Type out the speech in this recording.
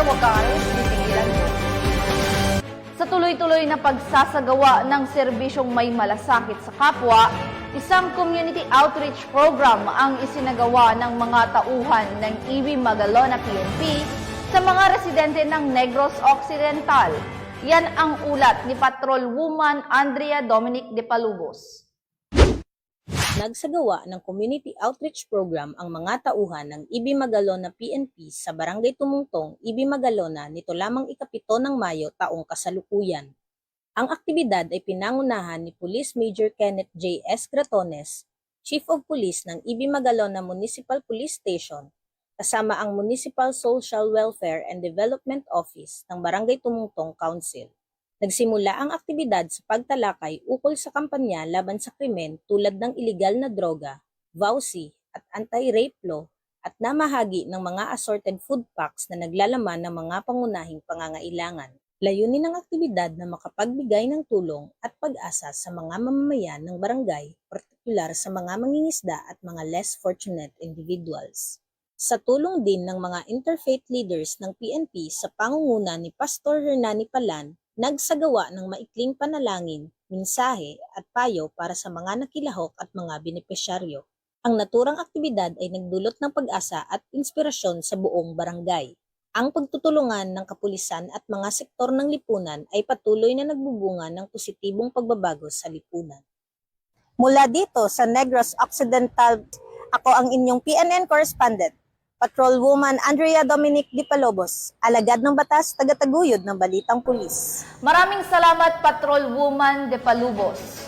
wakas, pipigilan mo. Sa tuloy-tuloy na pagsasagawa ng serbisyong may malasakit sa kapwa, isang community outreach program ang isinagawa ng mga tauhan ng EB Magalona PNP sa mga residente ng Negros Occidental. Yan ang ulat ni Patrolwoman Andrea Dominic de Palubos. Nagsagawa ng community outreach program ang mga tauhan ng EB Magalona PNP sa Barangay Tumungtong, EB Magalona nito lamang ika-7 ng Mayo taong kasalukuyan. Ang aktibidad ay pinangunahan ni Police Major Kenneth J. S. Gratones, Chief of Police ng EB Magalona Municipal Police Station, kasama ang Municipal Social Welfare and Development Office ng Barangay Tumungtong Council. Nagsimula ang aktibidad sa pagtalakay ukol sa kampanya laban sa krimen tulad ng iligal na droga, VAUSI at anti-rape law at namahagi ng mga assorted food packs na naglalaman ng mga pangunahing pangangailangan. Layunin ng aktibidad na makapagbigay ng tulong at pag-asa sa mga mamamayan ng barangay, partikular sa mga mangingisda at mga less fortunate individuals. Sa tulong din ng mga interfaith leaders ng PNP sa pangunguna ni Pastor Hernani Palan, nagsagawa ng maikling panalangin, mensahe at payo para sa mga nakilahok at mga benepisyaryo. Ang naturang aktibidad ay nagdulot ng pag-asa at inspirasyon sa buong barangay. Ang pagtutulungan ng kapulisan at mga sektor ng lipunan ay patuloy na nagbubunga ng positibong pagbabago sa lipunan. Mula dito sa Negros Occidental, ako ang inyong PNN correspondent, Patrolwoman Andrea Dominic de Palubos, alagad ng batas, tagataguyod ng Balitang Pulis. Maraming salamat, Patrolwoman de Palubos.